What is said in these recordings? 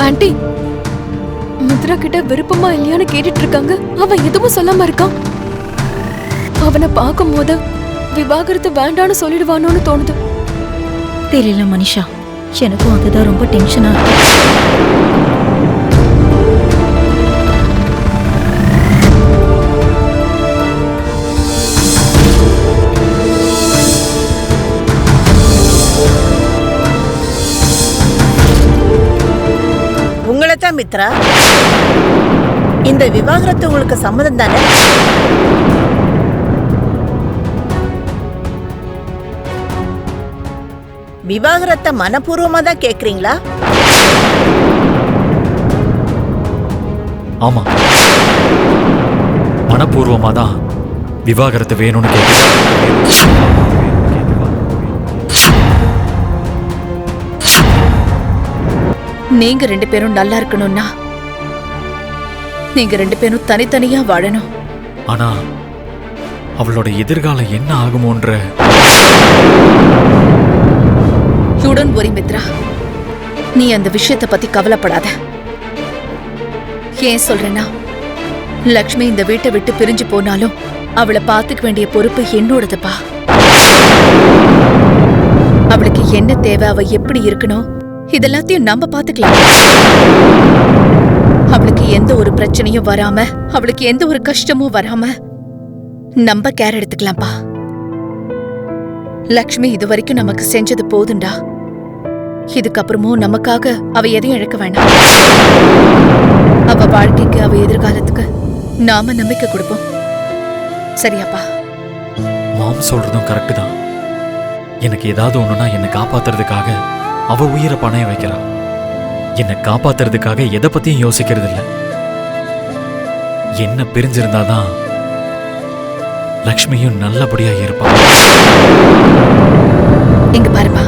Aunty, Mitra கிட்ட விருப்பமா இல்லையான்னு கேட்டுட்டு இருக்காங்க. அவன் எதுவும் சொல்லாம இருக்கான். அவனை பார்க்கும் போது விவாகரத்து வேண்டான்னு சொல்லிடுவானோன்னு தோணுது. தெரியல மனிஷா, எனக்கும் அதுதான் ரொம்ப டென்ஷனா இருக்கு. உங்களைத்தான் மித்ரா, இந்த விவாகரத்து உங்களுக்கு சம்மதம் தானே? விவாகரத்தை மனப்பூர்வமா தான் கேக்குறீங்களா? ஆமா, மனப்பூர்வமா தான் விவாகரத்து வேணும்னு கேட்குறேன். நீங்க 2 பேரும் நல்லா இருக்கணும்னா நீங்க 2 பேரும் தனித்தனியா வாழணும். ஆனா அவளோட எதிர்காலம் என்ன ஆகுமோன்ற. You don't worry மித்ரா, நீ அந்த விஷயத்தை பத்தி கவலைப்படாத. ஏன் சொல்றேன்னா, லக்ஷ்மி இந்த வீட்டை விட்டு பிரிஞ்சு போனாலும் அவளை பாத்துக்க வேண்டிய பொறுப்பு என்னோடதுப்பா. அவளுக்கு என்ன தேவை, அவ எப்படி இருக்கணும், இதெல்லாத்தையும் நம்ம பாத்துக்கலாம். அவளுக்கு எந்த ஒரு பிரச்சனையும் வராம, அவளுக்கு எந்த ஒரு கஷ்டமும் வராம நம்ம கேர் எடுத்துக்கலாம்ப்பா. லக்ஷ்மி இது வரைக்கும் நமக்கு செஞ்சது போதுண்டா. இதுக்கப்புறமும் நமக்காக அவ எதையும் இழக்க வேண்டாம். அவ வாழ்க்கைக்கு, அவ எதிர்காலத்துக்கு நாம நம்பிக்கை கொடுப்போம். சரியாப்பா? மாம் சொல்றதும் கரெக்டு தான். எனக்கு ஏதாவது ஒண்ணுனா என்னை காப்பாத்துறதுக்காக அவ உயிரை பணைய வைக்கிறா. என்னை காப்பாத்துறதுக்காக எதை பத்தியும் யோசிக்கிறது இல்ல. என்ன பிரிஞ்சிருந்தாதான் லக்ஷ்மியும் நல்லபடியா இருப்பா. இங்க பாருப்பா,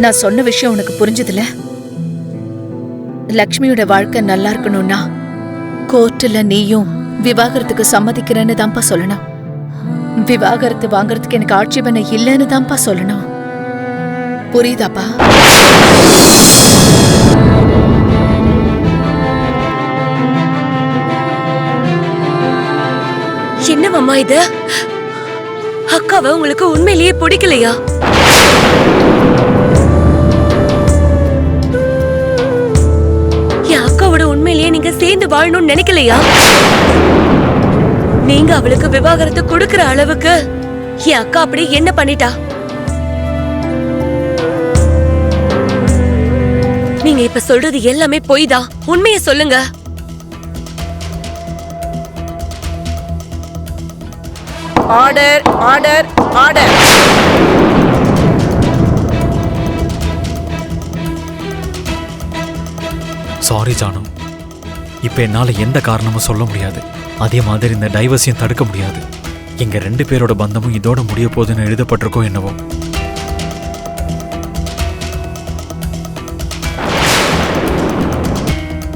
நான் சொன்ன விஷயம் உனக்கு புரிஞ்சதுல? லக்ஷ்மியோட வாழ்க்கை நல்லா இருக்கணும்னா கோர்ட்டுல நீயும் விவாகரத்துக்கு சம்மதிக்கிறேன்னு தான்ப்பா சொல்லணும். விவாகரத்து வாங்கறதுக்கு எனக்கு ஆட்சேபனை இல்லைன்னு தான்ப்பா சொல்லணும். புரியுதாப்பா? என்னவம்மா இது? அக்காவை உங்களுக்கு உண்மையிலேயே பிடிக்கலையா? என் அக்காவோட உண்மையிலேயே நீங்க சேர்ந்து வாழணும்னு நினைக்கலையா? நீங்க அவளுக்கு விவாகரத்து கொடுக்கற அளவுக்கு என் அக்கா அப்படி என்ன பண்ணிட்டா? நீங்க இப்ப சொல்றது எல்லாமே பொய் தான். உண்மையை சொல்லுங்க. Order, order, order. Sorry Janu, இப்ப என்னால எந்த காரணமும் சொல்ல முடியாது. அதே மாதிரி இந்த டைவர்ஸையும் தடுக்க முடியாது. எங்க 2 பேரோட பந்தமும் இதோட முடிய போகுதுன்னு எழுதப்பட்டிருக்கோ என்னவோ.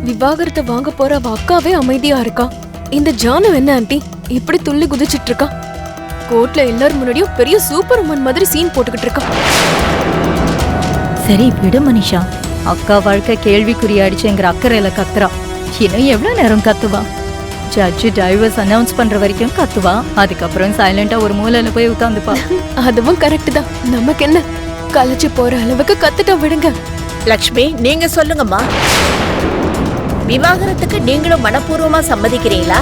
விவாகரத்தை வாங்க போற அவ அக்காவே அமைதியா இருக்கா. இந்த ஜானு என்ன ஆண்டி இப்படி துள்ளி குதிச்சிட்டு இருக்கா? கோர்ட்ல எல்லாரும் முன்னாடியும் பெரிய சூப்பர் உமன் மாதிரி சீன் போட்டுக்கிட்டு இருக்கா. சரி விடு மனிஷா, அக்கா வாழ்க்கை கேள்விக்குறியாயிடுச்சுங்கிற அக்கறையில கத்துறா. இன்னும் எவ்வளவு நேரம் கத்துவா? ஜட்ஜு டைவர்ஸ் அனௌன்ஸ் பண்ற வரைக்கும் கத்துவா. அதுக்கப்புறம் சைலண்டா ஒரு மூலையில போய் உட்காந்துப்பா. அதுவும் கரெக்ட் தான். நமக்கு என்ன, கலைச்சு போற அளவுக்கு கத்துட்டா விடுங்க. லக்ஷ்மி, நீங்க சொல்லுங்கம்மா. விவாகரத்துக்கு நீங்களும் மனப்பூர்வமா சம்மதிக்கிறீங்களா?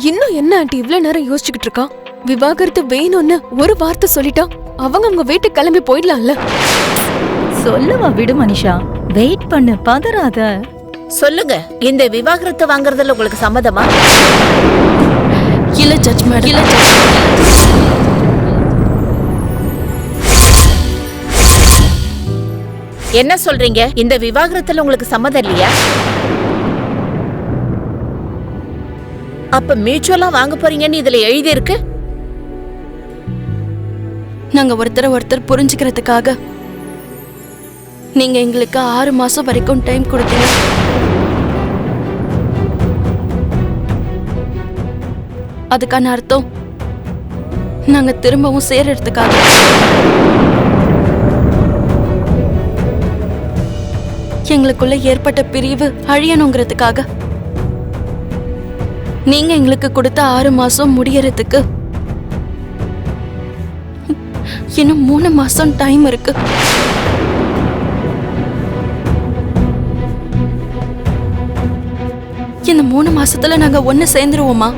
இன்னும் என்ன ஆண்டி இவ்ளோ நேரம் யோசிச்சுக்கிட்டு இருக்கா? விவாகரத்து வேணும்னு ஒரு வார்த்தை சொல்லிட்டா அவங்க வீட்டுக்கு கிளம்பி போயிடலாம்ல. சொல்லுவா விடு மனிஷா, வெயிட் பண்ணு, பதறாத. சொல்லுங்க, இந்த விவாகரத்து வாங்குறதுல உங்களுக்கு சம்மதமா? இல்ல ஜட்ஜ் மேடம், இல்ல ஜட்ஜ். என்ன சொல்றீங்க? இந்த விவாகரத்துல உங்களுக்கு சம்மதம் இல்லையா? அப்ப மியூச்சுவலா வாங்க போறீங்கன்னு இதுல எழுதி இருக்கு. நாங்க ஒருத்தர் புரிஞ்சுக்கிறதுக்காக நீங்க எங்களுக்கு 6 மாசம் வரைக்கும் டைம் கொடுத்தீங்க. அதுக்கான அர்த்தம் நாங்க திரும்பவும் சேர்றதுக்காக. எங்களுக்குள்ள ஏற்பட்ட பிரிவு அழியணுங்கிறதுக்காக. நீங்க எங்களுக்கு கொடுத்த 6 மாசம் முடியறதுக்கு இன்னும் 3 மாசம் டைம் இருக்கு. இந்த 3 மாசத்துல நாங்க ஒண்ணு சேர்ந்துருவோமா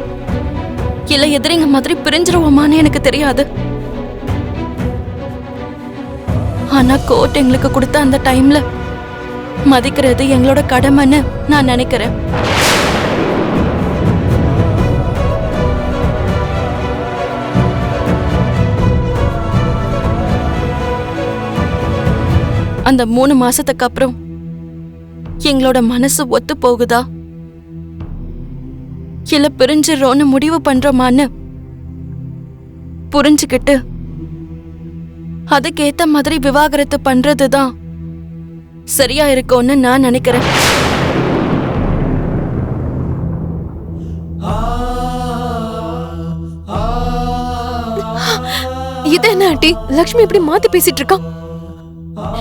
இல்ல எதிரிங்க மாதிரி பிரிஞ்சிருவோமான்னு எனக்கு தெரியாது. ஆனா கோர்ட் எங்களுக்கு கொடுத்த அந்த டைம்ல மதிக்கிறது எங்களோட கடமைன்னு நான் நினைக்கிறேன். அந்த 3 மாசத்துக்கு அப்புறம் எங்களோட மனசு ஒத்து போகுதா இல்ல பிரிஞ்சிடறோன்னு முடிவு பண்றோமான்னு புரிஞ்சுக்கிட்டு அதுக்கேத்த மாதிரி விவாகரத்து பண்றதுதான் சரியா இருக்கும்னு நான் நினைக்கிறேன். இது என்ன ஆண்டி, லக்ஷ்மி இப்படி மாத்தி பேசிட்டு இருக்கா?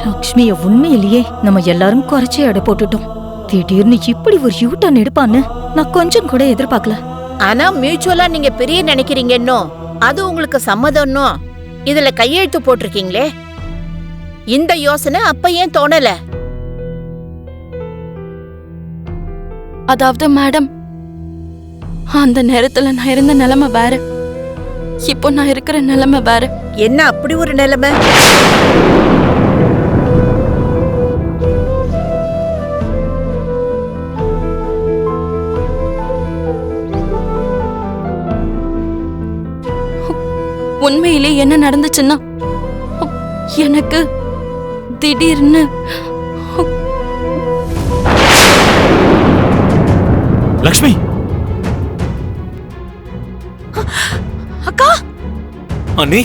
லக்ஷ்மிய உண்மையிலேயே நம்ம எல்லாரும் குறைச்சி எடை போட்டுட்டோம். திடீர்னு இப்படி ஒரு யூட்டர்ன் எடுப்பான்னு நான் கொஞ்சம் கூட எதிர்பார்க்கல. ஆனா மியூச்சுவலா நீங்க பெரிய நினைக்கிறீங்கன்னோ, அது உங்களுக்கு சம்மதம்னோ இதுல கையெழுத்து போட்டிருக்கீங்களே, இந்த யோசனை அப்ப ஏன் தோணல? அதாவது மேடம், அந்த நேரத்துல நான் இருந்த நிலைமை வேற, இப்போ நான் இருக்கிற நிலைமை வேற. என்ன அப்படி ஒரு நிலைமை? உண்மையிலே என்ன நடந்துச்சுன்னா, எனக்கு திடீர்னு லக்ஷ்மி, அக்கா அண்ணி,